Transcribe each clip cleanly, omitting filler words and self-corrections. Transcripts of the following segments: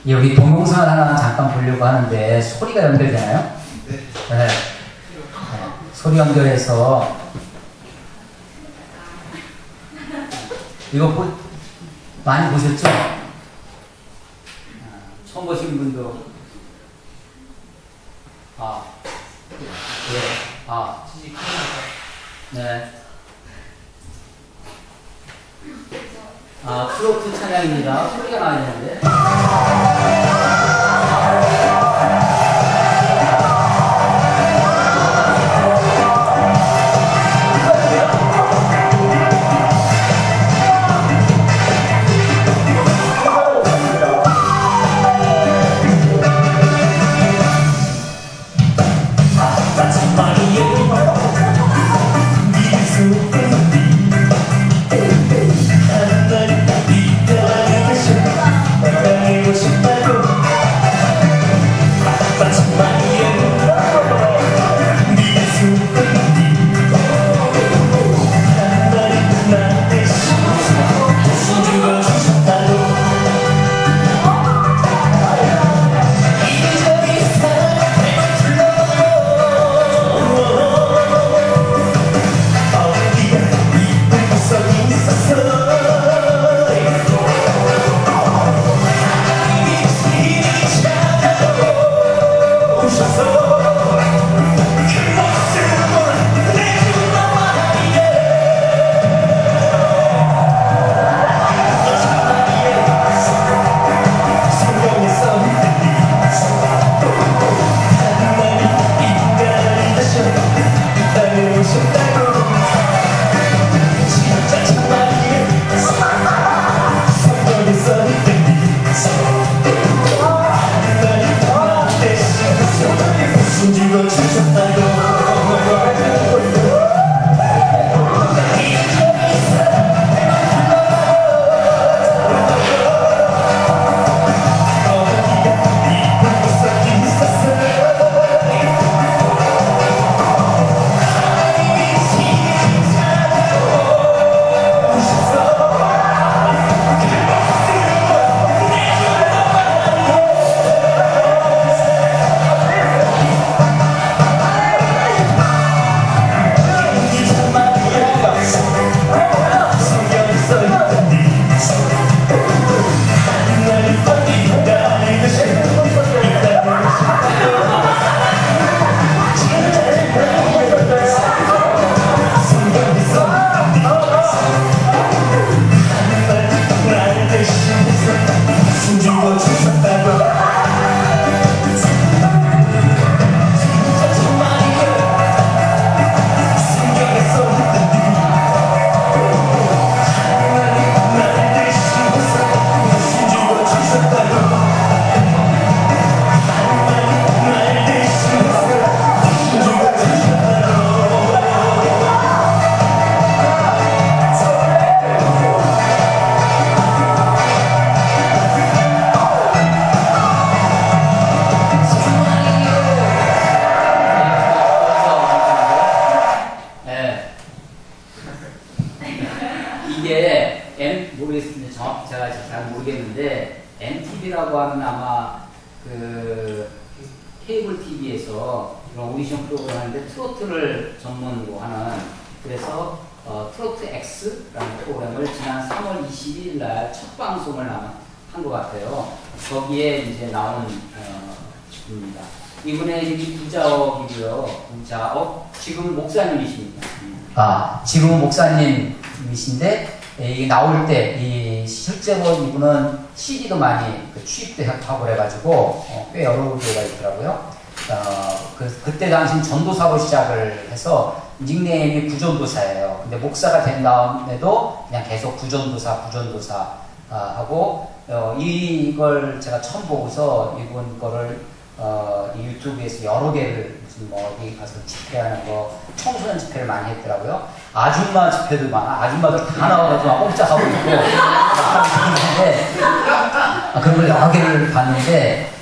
여기 동영상을 하나 잠깐 보려고 하는데 소리가 연결되나요? 네. 네. 소리 연결해서 이거 많이 보셨죠? 처음 보신 분도 네. 트로트 찬양입니다. 소리가 나야 되는데. 제가 잘 모르겠는데 MTV라고 하는 아마 그 케이블 TV에서 이런 오디션 프로그램 하는데 트로트를 전문으로 하는 그래서 트로트 X라는 프로그램을 지난 3월 20일 날 첫 방송을 한 것 같아요. 거기에 이제 나온 분입니다. 이분의 부자업이고요. 부자업 지금 목사님이십니다. 지금 목사님이신데 이 나올 때 실제로 이분은 CD도 많이 취입하고 그래가지고 꽤 여러 교회가 있더라고요. 그때 당시 전도사로 시작을 해서 닉네임이 구전도사예요. 근데 목사가 된 다음에도 그냥 계속 구전도사 하고 이걸 제가 처음 보고서 이분 거를 이 유튜브에서 여러 개를 무슨 뭐 어디 가서 집회하는 거 청소년 집회를 많이 했더라고요. 아줌마 집회도 많아. 아줌마들 다 나와가지고 막 꼼짝하고 있고 그런 걸 여러 개를 봤는데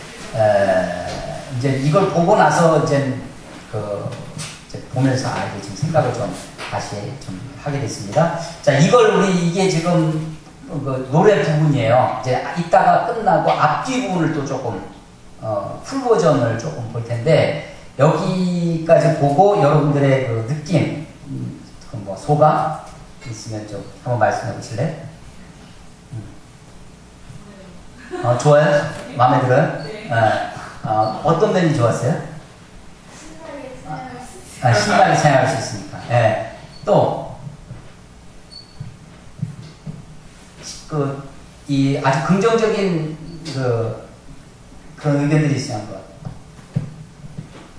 이제 이걸 보고 나서 이제 보면서 이제 지금 생각을 좀 다시 좀 하게 됐습니다. 자, 이게 지금 그 노래 부분이에요. 이제 이따가 끝나고 앞뒤 부분을 또 조금 풀 버전을 조금 볼 텐데 여기까지 보고 여러분들의 그 느낌, 그 뭐 소감 있으면 좀 한번 말씀해 보실래요? 좋아요? 마음에 들어요? 네. 어떤 면이 좋았어요? 신나게 찬양할 수 있으니까. 네. 또 이 아주 긍정적인 그런 의견들이 있어요. 한번.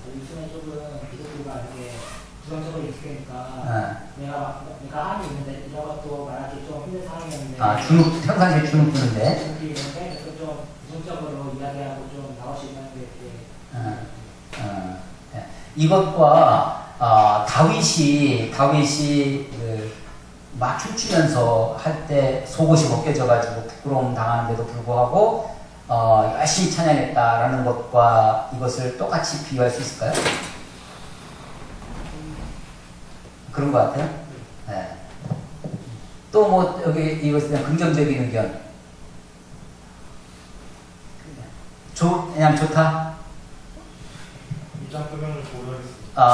요즘에 조금 기독교가 이렇게 부정적으로 익숙하니까 내가 하는 게 있는데 이런 것도 말하기 좀 힘든 상황이었는데 평상시에 주눅 드는데 좀 부정적으로 이야기하고 좀 나올 수 있는 게 이것과 다윗이 막 춤추면서 할 때 속옷이 벗겨져가지고 부끄러움 당하는데도 불구하고 열심히 찬양했다라는 것과 이것을 똑같이 비교할 수 있을까요? 그런 것 같아요. 네. 또 뭐 여기 이것에 대한 긍정적인 의견. 그냥 좋다. 입장 표명을 고려했습니다.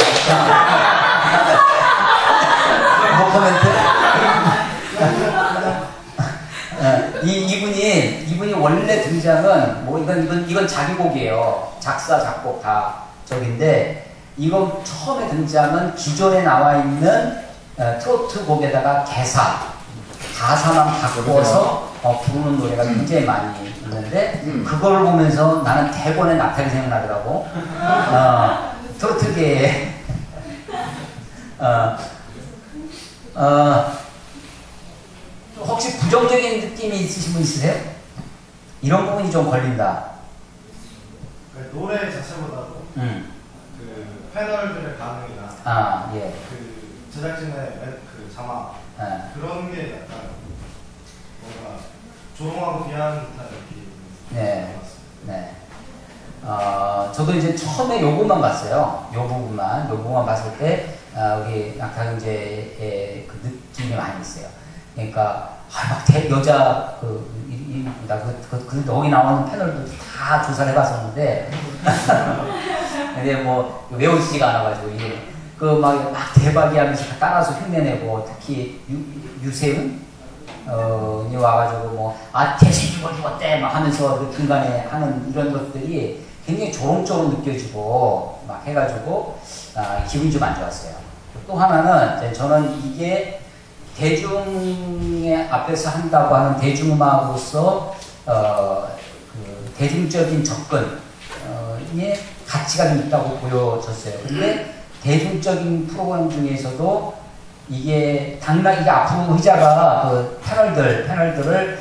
뭐 코멘트? 이분이 원래 등장은 뭐 이건 자기 곡이에요. 작사 작곡 다 저긴데 이건 처음에 등장은 기존에 나와 있는 트로트 곡에다가 가사만 바꿔서 부르는 노래가 굉장히 많이 있는데 그걸 보면서 나는 대본의 낙타기 생각나더라고. 트로트계에 혹시 부정적인 느낌이 있으신 분 있으세요? 이런 부분이 좀 걸린다. 노래 자체보다도 그 패널들의 반응이나 예. 그 제작진의 그 자막 그런 게 약간 뭔가 조롱하고 비하하는 듯한 느낌이 네. 저도 이제 처음에 요 부분만 봤어요. 요 부분만 봤을 때 우리 낙타경제의 그 느낌이 많이 있어요. 그러니까 막 여자 거기 나오는 패널도 다 조사를 해봤었는데 근데 뭐 외우지가 않아가지고 이게 막 대박이 하면서 따라서 흉내내고 특히 유세윤 이 와가지고 대신 죽었대 막 하면서 그 중간에 하는 이런 것들이 굉장히 조롱조롱 느껴지고 막 해가지고 기분이 좀 안 좋았어요. 또 하나는 저는 이게 대중의 앞에서 한다고 하는 대중음악으로서 그 대중적인 접근에 가치가 좀 있다고 보여졌어요. 근데 대중적인 프로그램 중에서도 이게 앞으로 의자가 그 패널들을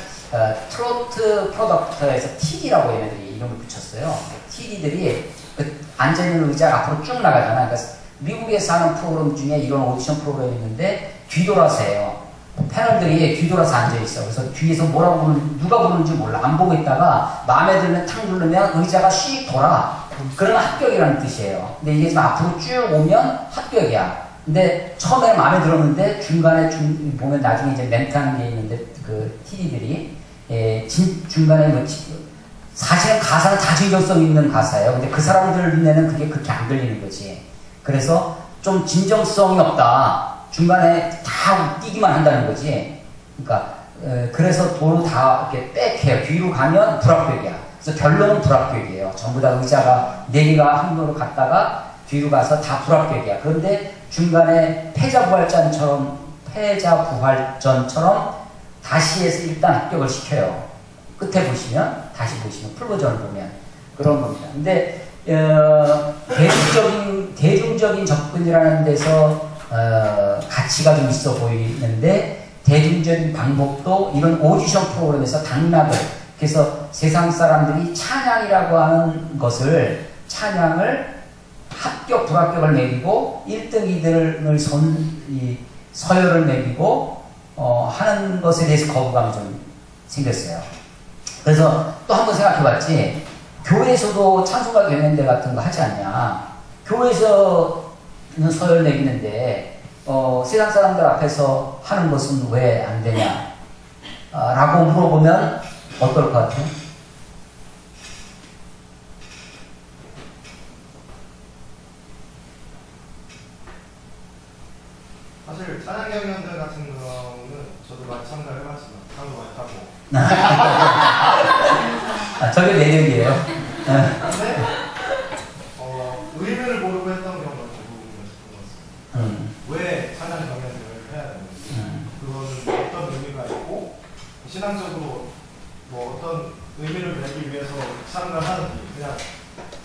트로트 프로덕터에서 TD라고 얘네들이 이름을 붙였어요. TD들이 앉아있는 의자가 앞으로 쭉 나가잖아요. 그러니까 미국에서 하는 프로그램 중에 이런 오디션 프로그램이 있는데 뒤돌아서 해요. 패널들이 뒤돌아서 앉아있어. 그래서 뒤에서 누가 부르는지 몰라. 안 보고 있다가 마음에 들면 탁 누르면 의자가 씩 돌아. 그러면 합격이라는 뜻이에요. 근데 이게 지금 앞으로 쭉 오면 합격이야. 근데 처음에 마음에 들었는데 중간에 보면 나중에 이제 멘트하는 게 있는데 그 TD들이 중간에 사실은 가사는 다 진정성 있는 가사예요. 근데 그 사람들 눈에는 그게 그렇게 안 들리는 거지. 그래서 좀 진정성이 없다. 중간에 다 웃기기만 한다는 거지. 그러니까 그래서 도로 다 이렇게 빽해요. 뒤로 가면 불합격이야. 그래서 결론은 불합격이에요. 전부 다 의자가 4개가 한 도로 갔다가 뒤로 가서 다 불합격이야. 그런데 중간에 패자부활전처럼 다시 해서 일단 합격을 시켜요. 끝에 보시면 다시 보시면 풀버전을 보면 그런 겁니다. 근데 대중적인 접근이라는 데서 가치가 좀 있어 보이는데 대중적인 방법도 이런 오디션 프로그램에서 당락을 그래서 세상 사람들이 찬양이라고 하는 찬양을 합격, 불합격을 매기고 1등, 2등을 서열을 매기고 하는 것에 대해서 거부감이 좀 생겼어요. 그래서 또 한번 생각해봤지. 교회에서도 찬송가 경연대 같은 거 하지 않냐. 교회에서는 서열 매기는데 세상 사람들 앞에서 하는 것은 왜 안 되냐. 라고 물어보면 어떨 것 같아요? 사실 찬양 경연들 같은 경우는 저도 많이 참가를 해봤지만 상도 많이 타고 저게 매력이에요. 근데 의미를 모르고 했던 경우가 대부분이었던 것 같습니다. 왜 찬양 경연을 해야 되는지 그거는 어떤 의미가 있고 신앙적으로 뭐 어떤 의미를 내기 위해서 참가를 하는지 그냥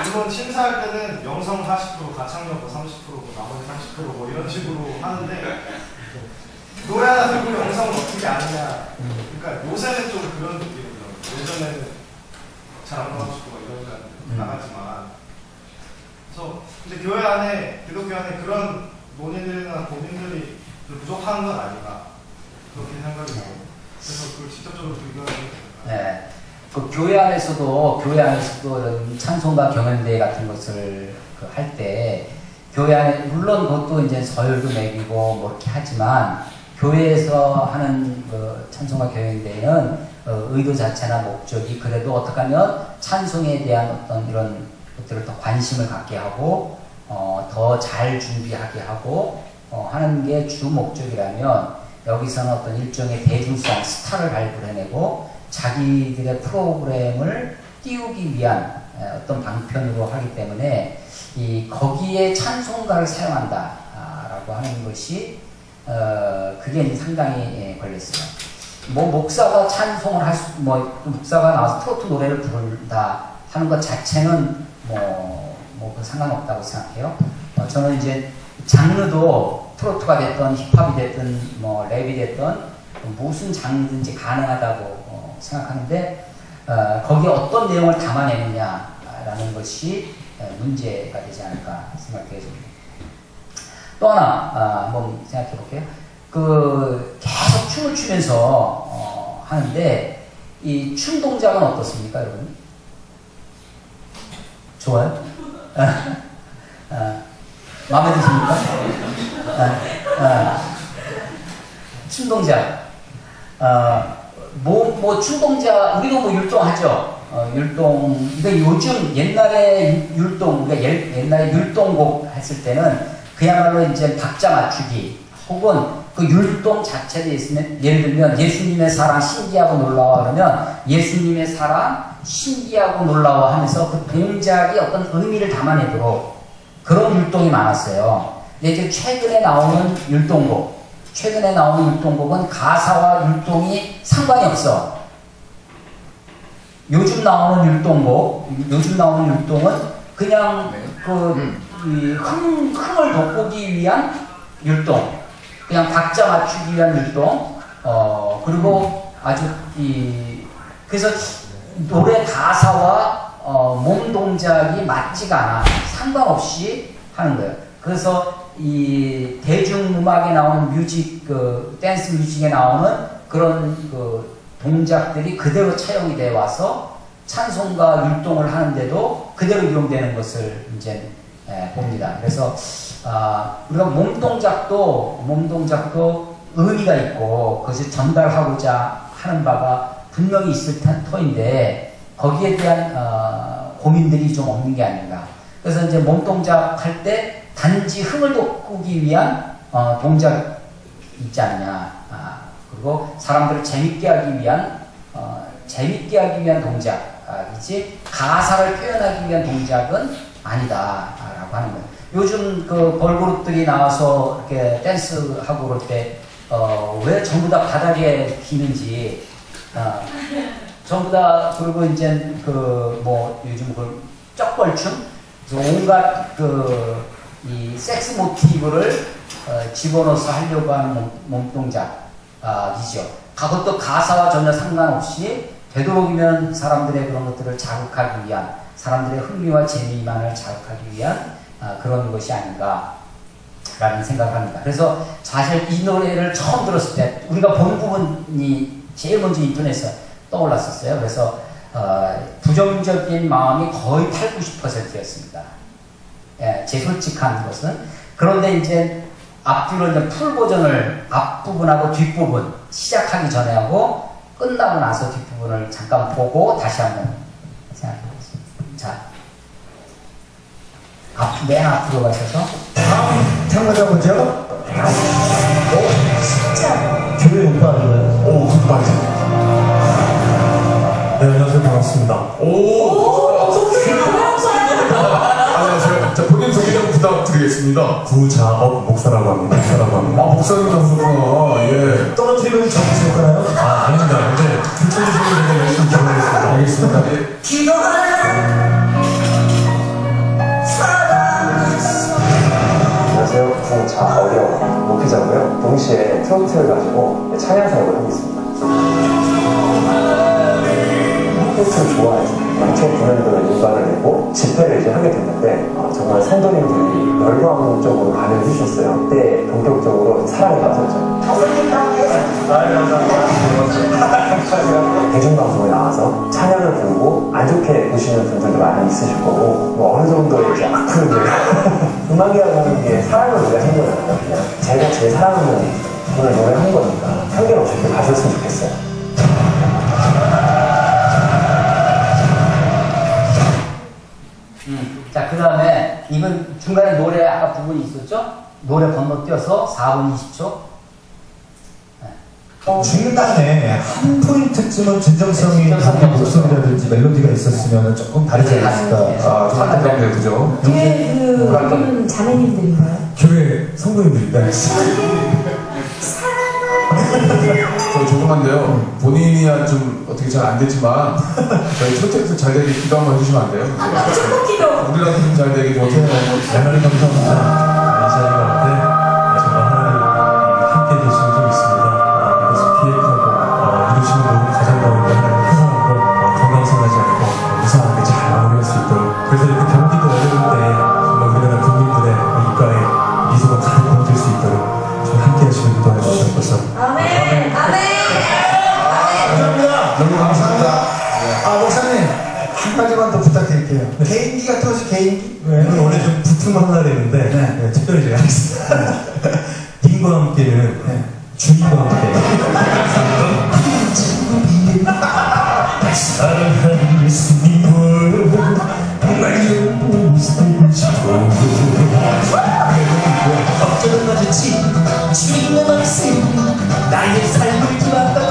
물론 심사할 때는 영성 40%, 가창력 30%고 나머지 30%고 이런 식으로 하는데 노래 하나 듣고 영성을 어떻게 아느냐. 그러니까 요새는 좀 그런 느낌이더라고요. 예전에는 잘 안 나와주고 이런 나가지만 그래서 근데 교회 안에 기독교 안에 그런 논의들이나 고민들이 부족한 건 아닌가 그렇게 생각이 들어요. 그래서 그걸 직접적으로 비교하는 게 네. 그 교회 안에서도 이런 찬송가 경연대회 같은 것을 할 때 교회 안에 물론 그것도 이제 서열도 매기고 뭐 이렇게 하지만 교회에서 하는 그 찬송가 경연대회는 의도 자체나 목적이 그래도 어떻게 하면 찬송에 대한 어떤 이런 것들을 더 관심을 갖게 하고 더 잘 준비하게 하고 하는 게 주 목적이라면 여기서는 어떤 일종의 대중성 스타를 발굴해내고 자기들의 프로그램을 띄우기 위한 어떤 방편으로 하기 때문에 거기에 찬송가를 사용한다라고 하는 것이 그게 이제 상당히 걸렸어요. 뭐 목사가 찬송을 목사가 나와서 트로트 노래를 부른다 하는 것 자체는 그 상관없다고 생각해요. 저는 이제 장르도 트로트가 됐든 힙합이 됐든 뭐 랩이 됐든 무슨 장르든지 가능하다고 생각하는데 거기에 어떤 내용을 담아내느냐라는 것이 문제가 되지 않을까 생각해서 또 하나 한번 생각해 볼게요. 계속 춤을 추면서 하는데 이 춤 동작은 어떻습니까, 여러분? 좋아요? 마음에 드십니까? 춤 동작. 춤 동작, 우리도 뭐 율동하죠. 율동. 근데 요즘 옛날에 율동, 우리가 옛날에 율동곡 했을 때는 그야말로 이제 박자 맞추기 혹은 그 율동 자체에 있으면 예를 들면 예수님의 사랑 신기하고 놀라워 그러면 예수님의 사랑 신기하고 놀라워 하면서 그 동작이 어떤 의미를 담아내도록 그런 율동이 많았어요. 근데 이제 최근에 나오는 율동곡은 가사와 율동이 상관이 없어. 요즘 나오는 율동은 그냥 흥을 돋구기 위한 율동, 그냥 박자 맞추기 위한 율동, 그리고 그래서 노래 가사와 몸 동작이 맞지가 않아. 상관없이 하는 거예요. 그래서 이 대중음악에 나오는 댄스 뮤직에 나오는 그런 동작들이 그대로 차용이 되어 와서 찬송가 율동을 하는데도 그대로 이용되는 것을 이제 봅니다. 그래서 우리가 몸 동작도 의미가 있고 그것을 전달하고자 하는 바가 분명히 있을 터인데 거기에 대한 고민들이 좀 없는 게 아닌가. 그래서 이제 몸 동작 할 때 단지 흥을 돋구기 위한 동작 있지 않냐. 그리고 사람들을 재밌게 하기 위한 동작이지 가사를 표현하기 위한 동작은 아니다라고 하는 거예요. 요즘 걸그룹들이 나와서 이렇게 댄스하고 그럴 때 왜 전부 다 바닥에 기는지 전부 다 그리고 이제 요즘 쩍벌춤 온갖 이 섹스 모티브를 집어넣어서 하려고 하는 몸동작이죠. 그것도 가사와 전혀 상관없이 되도록이면 사람들의 그런 것들을 자극하기 위한 사람들의 흥미와 재미만을 자극하기 위한 그런 것이 아닌가라는 생각을 합니다. 그래서 사실 이 노래를 처음 들었을 때 우리가 본 부분이 제일 먼저 인터넷에서 떠올랐었어요. 그래서 부정적인 마음이 거의 80~90%였습니다. 제 솔직한 것은. 그런데 이제 앞뒤로 이제 풀 버전을 앞부분하고 뒷부분 시작하기 전에 하고 끝나고 나서 뒷부분을 잠깐 보고 다시 한번 생각해 보겠습니다. 자, 맨 앞으로 가셔서 다음 참가자 보죠. 진짜 교회 오빠 아니에요? 오, 그거 맞아. 네, 안녕하세요. 반갑습니다. 안녕하세요. 자, 본인 소개 좀 부탁드리겠습니다. 구자업 목사라고 합니다. 목사님 나오셨구나. 예. 떨어뜨리면 정치할까요? 아닙니다. 근데, 불편해지면 제가 열심히 경험했습니다. 알겠습니다. 예. 안녕하세요. 구자업의 목회자고요. 동시에 트로트를 가지고 찬양 사역을 하고 있습니다. 트로트를 좋아해서 2009년도에 인반을 내고 집회를 이제 하게 됐는데 정말 성도님들이 열광적으로 반응을 해주셨어요. 그때 본격적으로 사랑에 빠졌죠. 대중방송에 나와서 찬양을 부르고 안 좋게 보시는 분들도 많이 있으실 거고 뭐 어느 정도 이제 악플을 음악이라고 하는 게 사랑을 노래하는 거잖아요. 그냥 제가 제 사랑하는 분을 노래한 거니까 편견 없이 이렇게 가셨으면 좋겠어요. 자, 그 다음에 이번 중간에 노래 아까 부분이 있었죠? 노래 건너뛰어서 4분 20초. 중간에 한 포인트쯤은 진정성이 있는 목소리라든지 멜로디가 있었으면 조금 다르지 않았을까. 좀 안타깝네요. 그죠? 교회 그분 자매님들인가요? 교회 성도님들입니다. 저 죄송한데요. 본인이야 좀 어떻게 잘 안 되지만 저희 트로트에서 잘 되게 기도 한번 해주시면 안 돼요? 천국 기도. 우리라도 좀 잘 되게 좀 대단히 감사합니다. 이 자리 가운데 정말 하나님 함께 계시는 좀 있습니다. 그래서 기획하고 이루시는 모든 가정 가운데 하나님 회사하고 건강상하지 않고 무사하게 잘 마무리할 수 있도록 그래서 이렇게 경기도 어려운데 정말 우리나라 국민들의 입가에 미소가 가득 번질 수 있도록 좀 함께 하시면 도와주시옵소서. 아멘. 아멘. 너무 감사합니다. 목사님 한 가지만 더 부탁드릴게요. 개인기가 터지 개인기? 오늘 원래 좀 붙으면 하려고 했는데 네, 특별히 제가 하겠습니다. 님과 함께는 주님과 함께 사랑하는 예수님을 날 용서해 주시고 어쩌다 마주친 주님의 말씀 나의 삶을 기억하고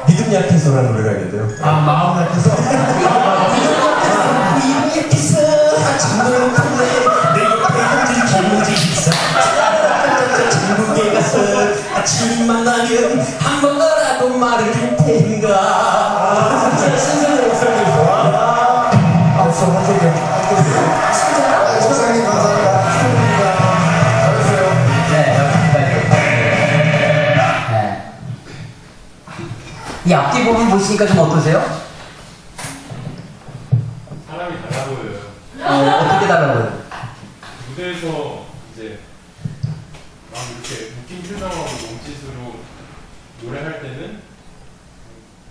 믿음 약해서라는 노래가 있는데요. 마음 약해서? 믿음 약해서 정말 내 옆에 있는 김우지 기사 중국에 가서 주님 만나면 한 번더라도 말을 할 텐가. 진짜 신선한 목소리였어. 박수 한 소리. 목사님 감사합니다. 잘했어요. 네. 이 앞뒤 부분 보시니까 좀 어떠세요? 사람이 달라 보여요. 어떻게 달라고요? 무대에서 이제 막 이렇게 웃긴 표정하고 몸짓으로 노래할 때는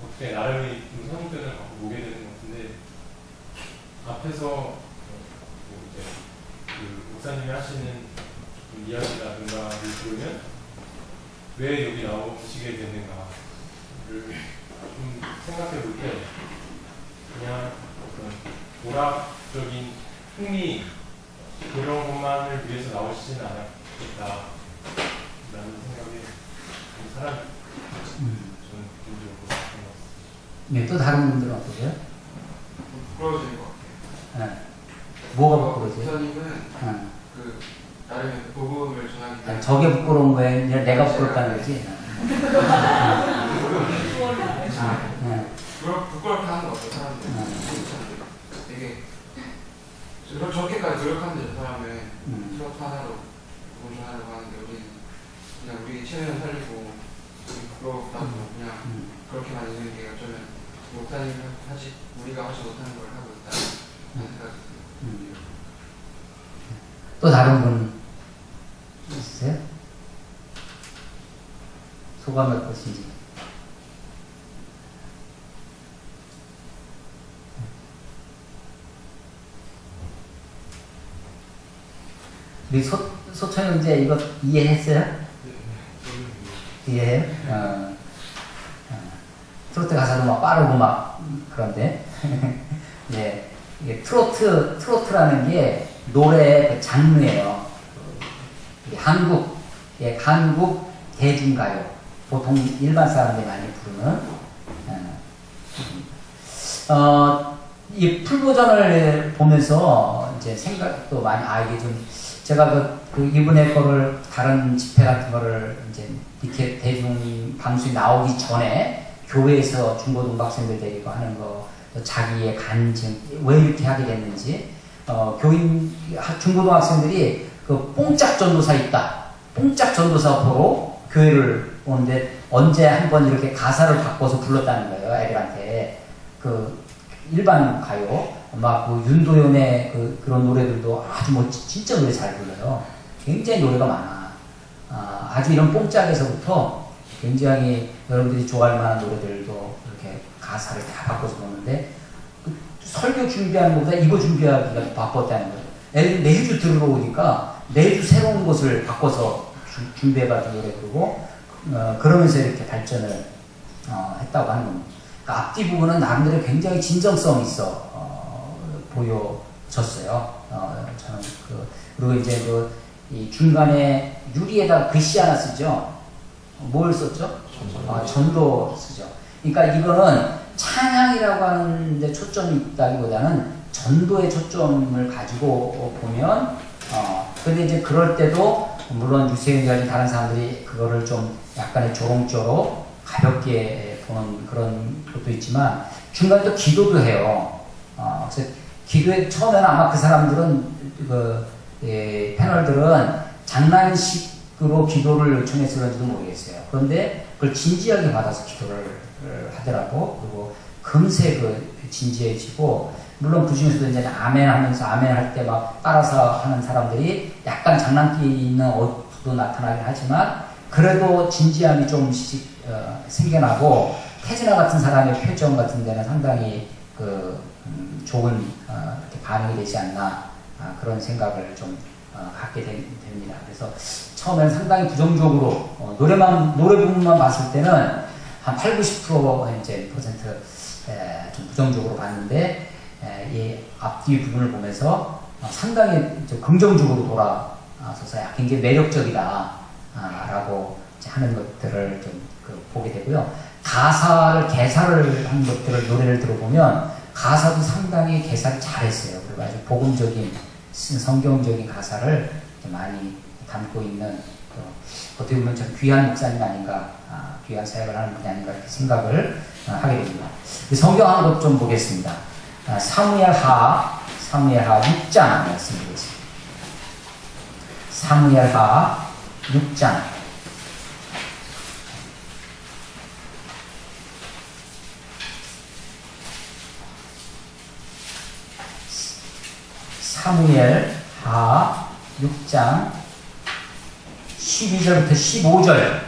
어떻게 나름의 좀 선입견을 갖고 보게 되는 것 같은데 앞에서 뭐 이제 그 목사님이 하시는 이야기라든가 들으면 왜 여기 나오시게 됐는가를 좀 생각해 볼 때 그냥 어떤 오락적인 흥미 그런 것만을 위해서 나오시지는 않았겠다 라는 생각에 사람이 저는 개인적으로 그런 것 같습니다. 네, 또 다른 분들은 어떠세요? 부끄러워지는 것 같아요. 네. 뭐가 부끄러워져요? 목사님은 네. 그 나름의 그 복음을 전하기 때문에 저게 부끄러운 거예요? 아니라 내가 부끄럽다는 거지? 부끄럽게 하는 것 같아요. 사람들 되게 저렇게까지 노력하는데 저 사람은 트로트 하나로 복음 전하려고 하는데 우리는 그냥 우리 체면을 살리고 부끄럽다고 그냥 그렇게만 있는 게 어쩌면 목사님이 우리가 하지 못하는 걸 하고 있다 생각이 들어요. 또 다른 분 있으세요? 소감이 어떠신지? 우리 소천 형제 이거 이해했어요? 이해해요? 트로트 가사도 막 빠르고 막 그런데 예, 이게 트로트라는 게 노래의 그 장르예요. 한국 대중가요. 보통 일반 사람들이 많이 부르는 이 풀버전을 보면서 이제 생각도 많이 이게 좀 제가 이분의 거를 다른 집회 같은 거를 이제 이렇게 대중 방송이 나오기 전에 교회에서 중고등학생들 데리고 하는 거 자기의 간증 왜 이렇게 하게 됐는지 중고등학생들이 그 뽕짝 전도사 있다. 뽕짝 전도사 보러 교회를 오는데 언제 한번 이렇게 가사를 바꿔서 불렀다는 거예요. 애들한테 그 일반 가요 막 그 윤도현의 그런 노래들도 아주 진짜 노래 잘 불러요. 굉장히 노래가 많아. 아주 이런 뽕짝에서부터 굉장히 여러분들이 좋아할 만한 노래들도 이렇게 가사를 다 바꿔서 부르는데 설교 준비하는 것보다 이거 준비하기가 바빴다는 거예요. 애들이 매주 들으러 오니까 매주 새로운 것을 바꿔서 준비해가지고 노래 부르고 그러면서 이렇게 발전을 했다고 하는 겁니다. 그러니까 앞뒤 부분은 나름대로 굉장히 진정성이 있어 보여졌어요. 저는 그리고 이제 이 중간에 유리에다 글씨 하나 쓰죠. 뭘 썼죠? 전도 쓰죠. 그러니까 이거는 찬양이라고 하는 데 초점이 있다기보다는 전도의 초점을 가지고 보면 근데 이제 그럴 때도 물론 유세윤이나 다른 사람들이 그거를 좀 약간의 조롱조로 가볍게 보는 그런 것도 있지만 중간에 또 기도도 해요. 그래서 기도에 처음에는 아마 그 사람들은 패널들은 장난식으로 기도를 요청해서 그런지도 모르겠어요. 그런데 그걸 진지하게 받아서 기도를 하더라고. 그리고 금세 진지해지고 물론 그 중에서도 이제 아멘 하면서 아멘 할 때 막 따라서 하는 사람들이 약간 장난기 있는 옷도 나타나긴 하지만 그래도 진지함이 좀씩 생겨나고 태진아 같은 사람의 표정 같은 데는 상당히 좋은 이렇게 반응이 되지 않나 그런 생각을 좀 갖게 됩니다. 그래서 처음에는 상당히 부정적으로 노래 부분만 봤을 때는 한 80-90% 이제 좀 부정적으로 봤는데 이 앞뒤 부분을 보면서 상당히 좀 긍정적으로 돌아서서 굉장히 매력적이다 라고 하는 것들을 좀 보게 되고요. 개사를 한 것들을 노래를 들어보면 가사도 상당히 개사를 잘했어요. 그리고 아주 복음적인 성경적인 가사를 많이 담고 있는 어떻게 보면 참 귀한 목사님 아닌가, 귀한 사역을 하는 분이 아닌가 이렇게 생각을 하게 됩니다. 성경 한 것 좀 보겠습니다. 사무엘하 6장 말씀드리겠습니다. 사무엘하 6장 사무엘하 6장 12절부터 15절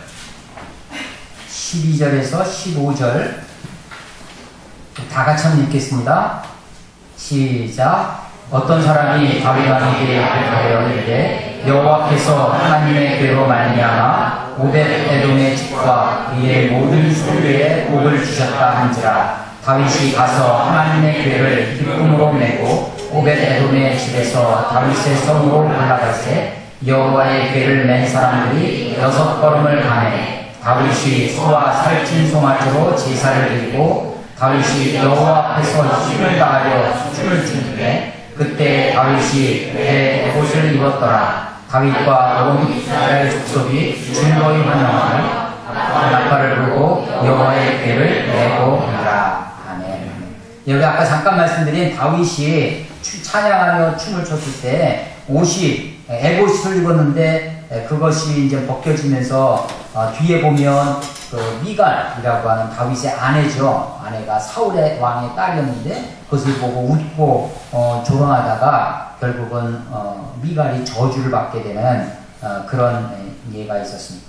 12절에서 15절 다 같이 한번 읽겠습니다. 시작. 어떤 사람이 다윗 왕에게 하여 이르되 여호와께서 하나님의 궤로 말미암아 오벳에돔의 집과 그의 모든 소유에 복을 주셨다 한지라. 다윗이 가서 하나님의 궤를 기쁨으로 메고 오벳에돔의 집에서 다윗의 성으로 올라갈새 여호와의 궤를 맨 사람들이 6걸음을 가매 다윗이 소와 살찐 송아지로 제사를 드리고 다윗이 여호와 앞에서 힘을 다하여 춤을 추는데 그때 다윗이 배 옷을 입었더라. 다윗과 온 이스라엘 족속이 즐거이 환영하며 나팔을 불고 여호와의 궤를 메고 오니라. 아멘. 여기 아까 잠깐 말씀드린 다윗이 찬양하며 춤을 췄을 때 옷이 에봇을 입었는데 그것이 이제 벗겨지면서 뒤에 보면 미갈이라고 하는 다윗의 아내죠. 아내가 사울의 왕의 딸이었는데 그것을 보고 웃고 조롱하다가 결국은 미갈이 저주를 받게 되는 그런 예가 있었습니다.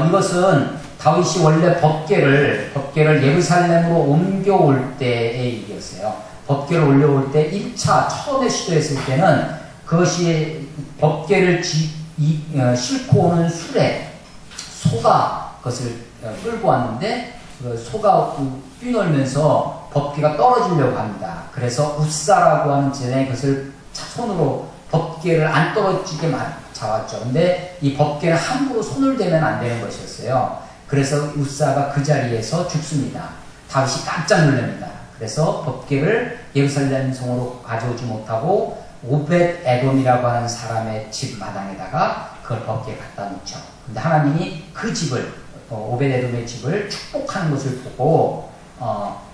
이것은 다윗이 원래 법궤를 예루살렘으로 옮겨올 때의 일이었어요. 법궤를 올려올 때 1차 처음에 시도했을 때는 그것이 법궤를 싣고 오는 술에 소가 그것을 끌고 왔는데 그 소가 뛰놀면서 법궤가 떨어지려고 합니다. 그래서 웃사라고 하는 제자이 그것을 손으로 법궤를 안 떨어지게 잡았죠. 근데 이 법궤는 함부로 손을 대면 안 되는 것이었어요. 그래서 웃사가 그 자리에서 죽습니다. 다윗이 깜짝 놀랍니다. 그래서 법궤를 예루살렘 성으로 가져오지 못하고 오벳 에돔이라고 하는 사람의 집 마당에다가 그걸 법궤에 갖다 놓죠. 근데 하나님이 그 집을 오벳 에돔의 집을 축복하는 것을 보고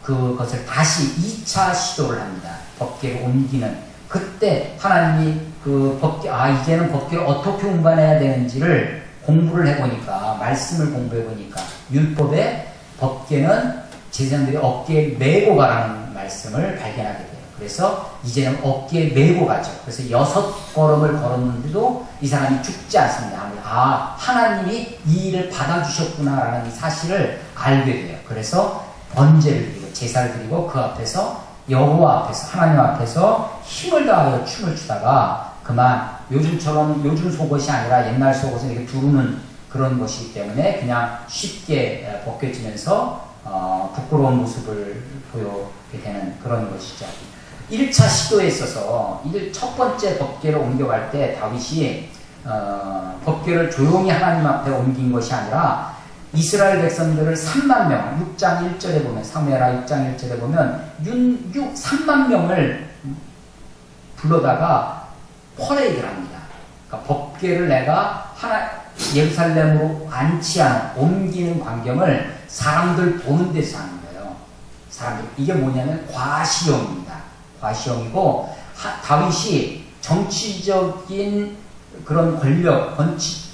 그것을 다시 2차 시도를 합니다. 법궤를 옮기는. 그때 하나님이 그 법궤 이제는 법궤를 어떻게 운반해야 되는지를 공부를 해보니까 말씀을 공부해보니까 율법에 법궤는 제사장들이 어깨에 메고 가라는 말씀을 발견하게 돼요. 그래서 이제는 어깨에 메고 가죠. 그래서 6걸음을 걸었는데도 이 사람이 죽지 않습니다. 하나님이 이 일을 받아주셨구나라는 사실을 알게 돼요. 그래서 번제를 드리고 제사를 드리고 그 앞에서 여호와 앞에서 하나님 앞에서 힘을 다하여 춤을 추다가 그만 요즘 속옷이 아니라 옛날 속옷은 이렇게 두르는 그런 것이기 때문에 그냥 쉽게 벗겨지면서 부끄러운 모습을 보이게 되는 그런 것이죠. 1차 시도에 있어서 첫 번째 법궤를 옮겨갈 때 다윗이 법궤를 조용히 하나님 앞에 옮긴 것이 아니라 이스라엘 백성들을 3만 명, 6장 1절에 보면 사무엘하 6장 1절에 보면 3만 명을 불러다가 퍼레이드를 합니다. 그러니까 법궤를 내가 예루살렘으로 안치하는 옮기는 광경을 사람들 보는 데서 하는 거예요. 사람들 이게 뭐냐면 과시용입니다. 과시용이고 다윗이 정치적인 그런 권력,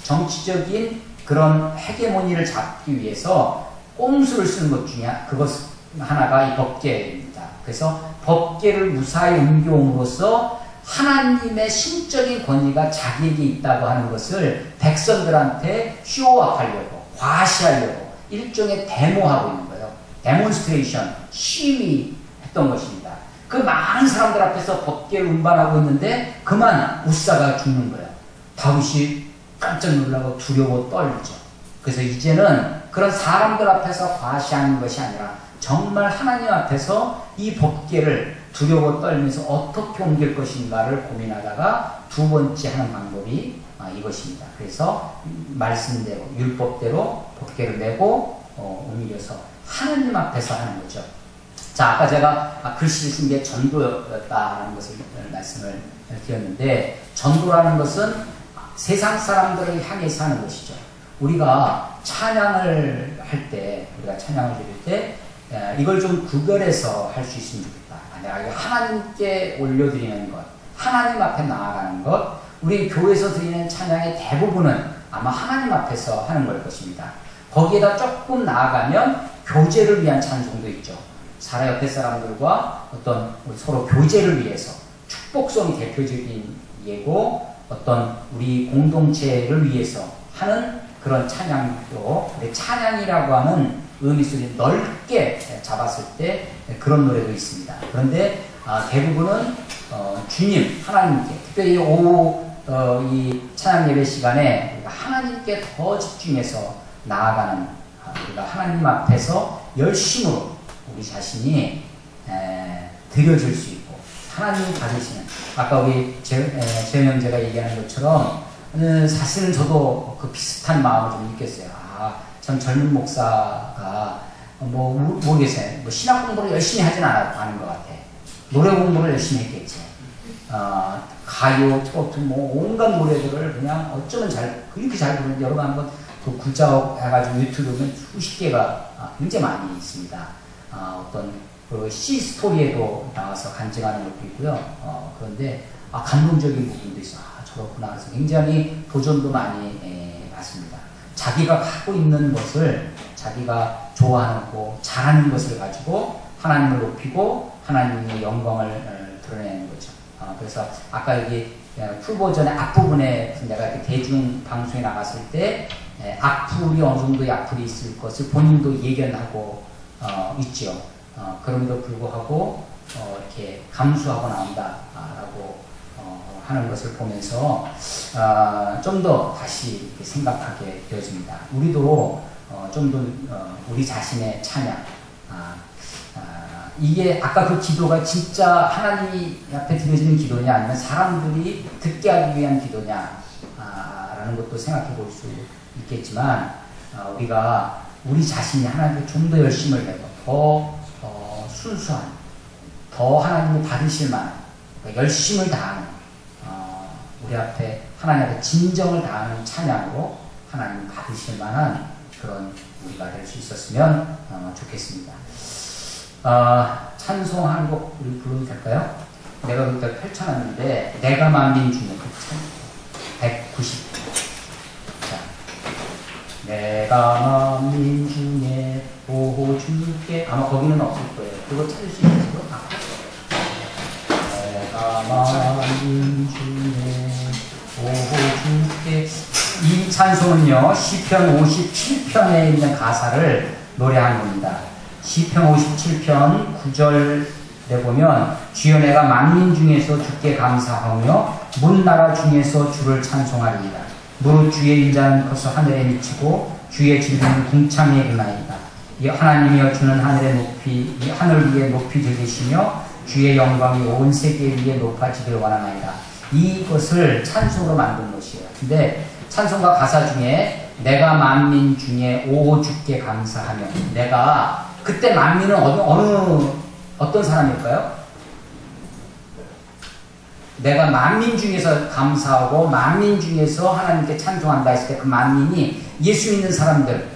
정치적인 그런 헤게모니를 잡기 위해서 꼼수를 쓰는 것 중에 그것 하나가 이 법궤입니다. 그래서 법궤를 무사히 옮겨옴으로써 하나님의 신적인 권위가 자기에게 있다고 하는 것을 백성들한테 쇼업하려고 과시하려고 일종의 데모하고 있는 거예요. 데몬스트레이션, 시위했던 것입니다. 그 많은 사람들 앞에서 법궤를 운반하고 있는데 그만 웃사가 죽는 거예요. 다윗이 깜짝 놀라고 두려워 떨리죠. 그래서 이제는 그런 사람들 앞에서 과시하는 것이 아니라 정말 하나님 앞에서 이 법궤를 두려워 떨면서 어떻게 옮길 것인가를 고민하다가 두 번째 하는 방법이 이것입니다. 그래서 말씀대로 율법대로 법궤를 메고 옮겨서 하나님 앞에서 하는 거죠. 자, 아까 제가 글씨를 쓴 게 전도였다는 것을 말씀을 드렸는데 전도라는 것은 세상 사람들을 향해서 하는 것이죠. 우리가 찬양을 할 때, 우리가 찬양을 드릴 때 이걸 좀 구별해서 할 수 있으면 좋겠다. 내가 이거 하나님께 올려드리는 것, 하나님 앞에 나아가는 것, 우리 교회에서 드리는 찬양의 대부분은 아마 하나님 앞에서 하는 걸 것입니다. 거기에다 조금 나아가면 교제를 위한 찬송도 있죠. 사라 옆에 사람들과 어떤 서로 교제를 위해서 축복성이 대표적인 예고 어떤 우리 공동체를 위해서 하는 그런 찬양도 찬양이라고 하는 의미 속에 넓게 잡았을 때 그런 노래도 있습니다. 그런데 대부분은 주님, 하나님께 특별히 오후 이 찬양 예배 시간에 하나님께 더 집중해서 나아가는 우리가 하나님 앞에서 열심으로 우리 자신이 드려질 수 있고 하나님이 받으시는 아까 우리 재현 형제가 얘기하는 것처럼 사실은 저도 그 비슷한 마음을 좀 느꼈어요. 참 젊은 목사가 모르겠어요. 신학 공부를 열심히 하진 않은 것 같아. 노래 공부를 열심히 했겠지. 가요, 트로트 온갖 노래들을 그냥 어쩌면 그렇게 잘 부르는데 여러분 한번 그 구자업 해가지고 유튜브 보면 수십 개가 굉장히 많이 있습니다. 어떤 그 시스토리에도 나와서 간증하는 것도 있고요. 그런데 감동적인 부분도 있어. 저렇구나. 그래서 굉장히 도전도 많이 받습니다. 자기가 하고 있는 것을 자기가 좋아하고 잘하는 것을 가지고 하나님을 높이고 하나님의 영광을 드러내는 거죠. 그래서 아까 여기 풀버전의 앞부분에 내가 이렇게 대중 방송에 나갔을 때 악플이 어느 정도의 악플이 있을 것을 본인도 예견하고 있죠. 그럼에도 불구하고 이렇게 감수하고 나온다라고 하는 것을 보면서 좀 더 다시 이렇게 생각하게 되어집니다. 우리도 좀 더 우리 자신의 찬양, 이게 아까 그 기도가 진짜 하나님 앞에 드려지는 기도냐 아니면 사람들이 듣게 하기 위한 기도냐 라는 것도 생각해 볼 수 있겠지만 우리가 우리 자신이 하나님께 좀 더 열심을 내고 더 순수한, 더 하나님이 받으실 만한, 열심을 다하는, 우리 앞에 하나님 앞에 진정을 다하는 찬양으로 하나님 받으실 만한 그런 우리가 될 수 있었으면 좋겠습니다. 찬송 한 곡 우리 불러도 될까요? 내가 그때 펼쳐놨는데 내가 만민 중에 190. 자, 내가 만민 중에 보호줄게. 아마 거기는 없을 거예요. 그거 찾을 수 있어요? 내가 만민 중에 보호줄게. 이 찬송은요 시편 57편에 있는 가사를 노래하는 겁니다. 시편 57편 9절에 보면 주여 내가 만민 중에서 주께 감사하며 문 나라 중에서 주를 찬송하리이다. 무릇 주의 인자는 커서 하늘에 미치고 주의 진리는 궁창에 이르나이다. 이 하나님이여 주는 하늘에 높이 이 하늘 위에 높이 들리시며 주의 영광이 온 세계 위에 높아지길 원하나이다. 이것을 찬송으로 만든 것이에요. 근데 찬송가 가사 중에 내가 만민 중에 오 주께 감사하며, 내가 그때 만민은 어떤 사람일까요? 내가 만민 중에서 감사하고 만민 중에서 하나님께 찬송한다 했을 때 그 만민이 예수 믿는 사람들,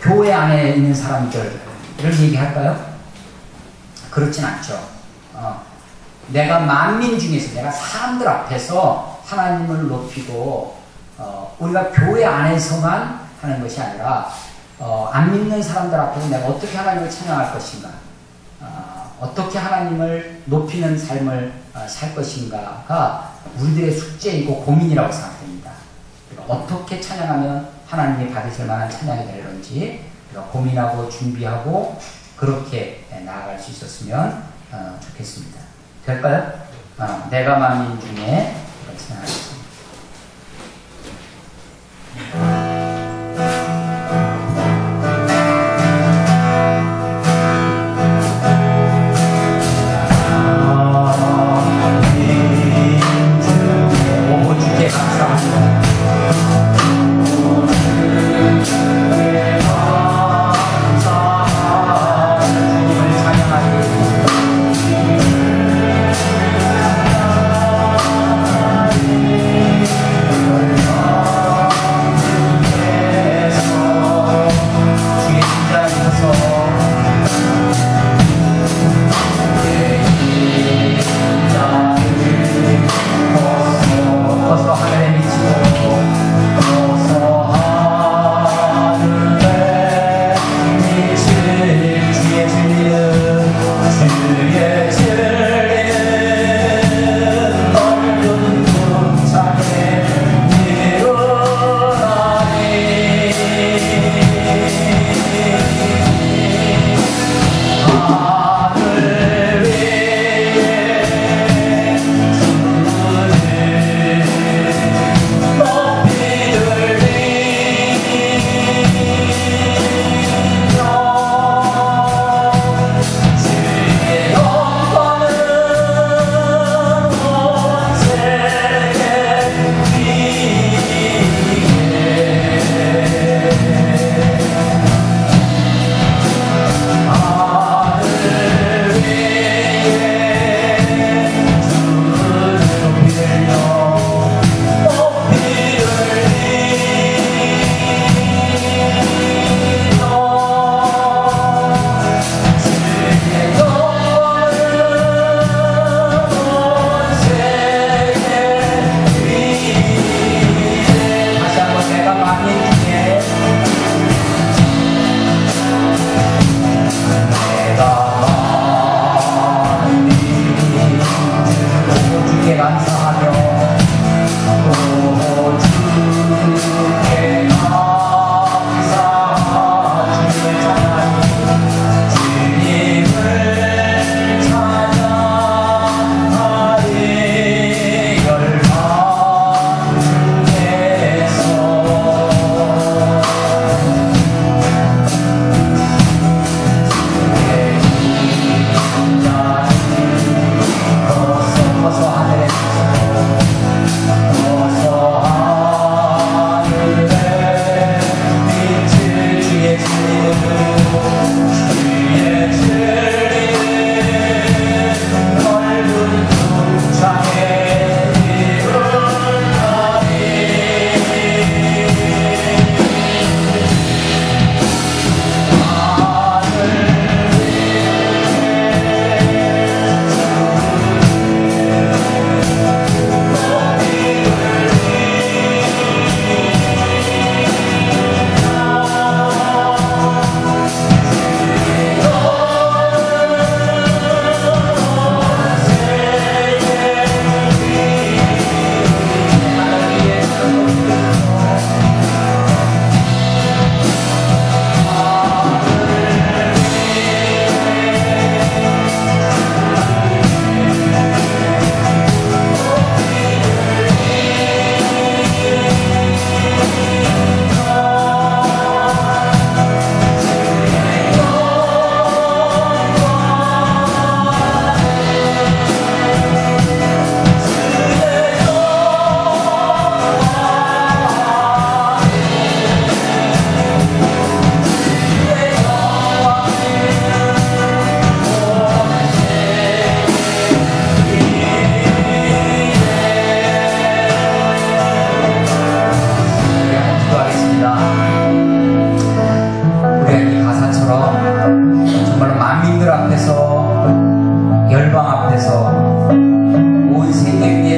교회 안에 있는 사람들을 얘기할까요? 그렇진 않죠. 내가 만민 중에서, 내가 사람들 앞에서 하나님을 높이고 우리가 교회 안에서만 하는 것이 아니라 안 믿는 사람들 앞에서 내가 어떻게 하나님을 찬양할 것인가, 어떻게 하나님을 높이는 삶을 살 것인가가 우리들의 숙제이고 고민이라고 생각됩니다. 어떻게 찬양하면 하나님이 받으실 만한 찬양이 될런지 고민하고 준비하고 그렇게 나아갈 수 있었으면 좋겠습니다. 될까요? 내가 만민 중에 그렇게 하겠습니다.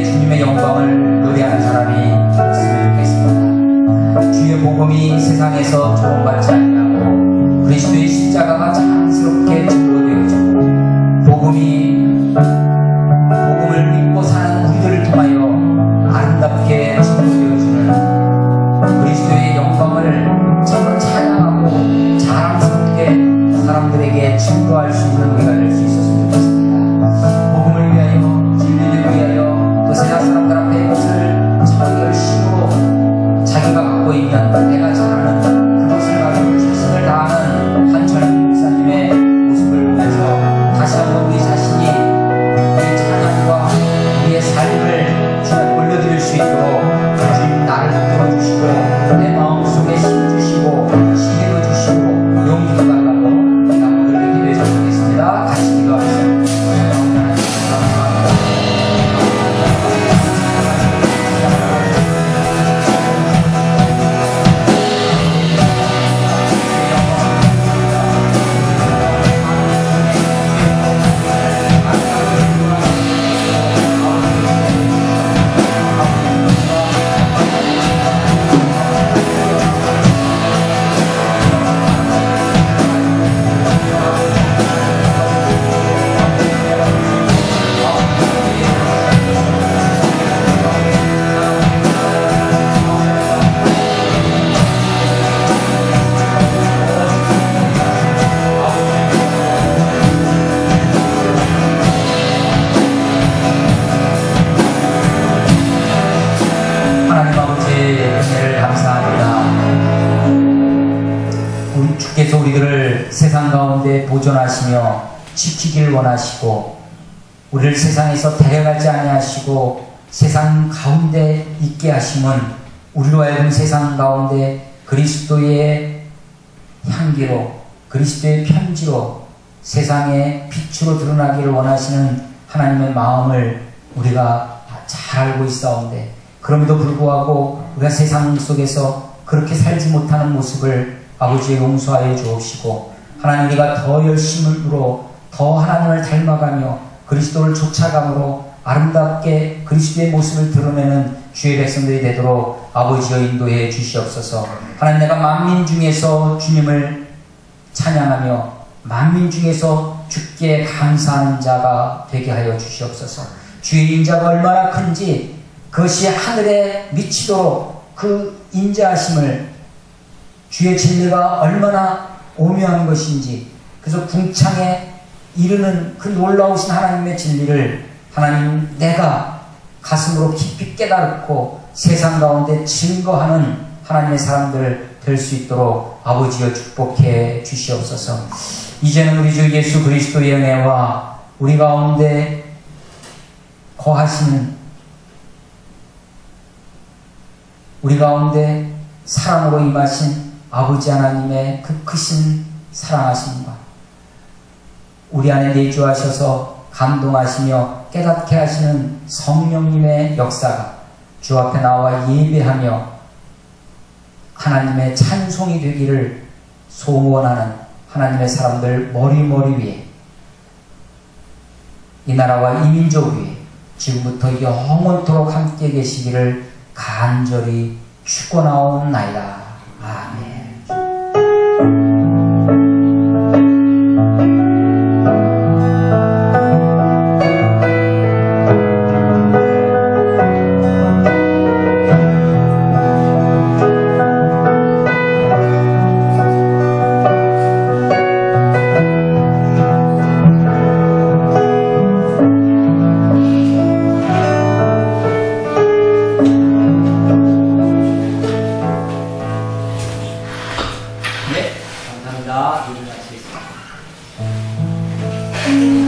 함께 주님의 영광을 노래하는 사람이 되었으면 좋겠습니다. 주의 복음이 세상에서 조롱받지 아니하고 그리스도의 십자가가 자랑스럽게 증거되어지고 복음을 믿고 사는 우리들을 통하여 아름답게 증거되어지는 그리스도의 영광을 참으로 찬양하고 자랑스럽게 사람들에게 증거할 수 있는 우리가 될 수 있었으면 좋겠습니다. 복음을 위하여, 진리를 위하여, 또 세상 사람들 앞에 이것을 참 열심으로 자기가 갖고 있는 내가 잘하는 그것을 가지고 최선을 다하는 한철민 목사님의 모습을 보면서 다시 한번 우리 자신이 우리의 찬양과 우리의 삶을 주님께 올려드릴 수 있도록 주님 나를 풀어주시고 내 마음속에 힘 주시고 지혜도 주시고 용기도 달라고 우리가 모두를 기도해서 드리겠습니다. 같이 기도하겠습니다. 우리들을 세상 가운데 보존하시며 지키길 원하시고 우리를 세상에서 데려가지 아니하시고 세상 가운데 있게 하심은 우리로 하여금 세상 가운데 그리스도의 향기로 그리스도의 편지로 세상의 빛으로 드러나기를 원하시는 하나님의 마음을 우리가 잘 알고 있사온데 그럼에도 불구하고 우리가 세상 속에서 그렇게 살지 못하는 모습을 아버지의 용서하여 주옵시고 하나님 우리가 더 열심으로 더 하나님을 닮아가며 그리스도를 쫓아감으로 아름답게 그리스도의 모습을 드러내는 주의 백성들이 되도록 아버지여 인도해 주시옵소서. 하나님 내가 만민 중에서 주님을 찬양하며 만민 중에서 주께 감사하는 자가 되게 하여 주시옵소서. 주의 인자가 얼마나 큰지 그것이 하늘에 미치도록 그 인자하심을 주의 진리가 얼마나 오묘한 것인지 그래서 궁창에 이르는 그 놀라우신 하나님의 진리를 하나님 내가 가슴으로 깊이 깨닫고 세상 가운데 증거하는 하나님의 사람들 될 수 있도록 아버지여 축복해 주시옵소서. 이제는 우리 주 예수 그리스도의 은혜와 우리 가운데 거하시는 우리 가운데 사랑으로 임하신 아버지 하나님의 그 크신 사랑하심과 우리 안에 내주하셔서 감동하시며 깨닫게 하시는 성령님의 역사가 주 앞에 나와 예배하며 하나님의 찬송이 되기를 소원하는 하나님의 사람들 머리머리 위에 이 나라와 이 민족 위에 지금부터 영원토록 함께 계시기를 간절히 축원하옵나이다. 아멘. 감사합니다.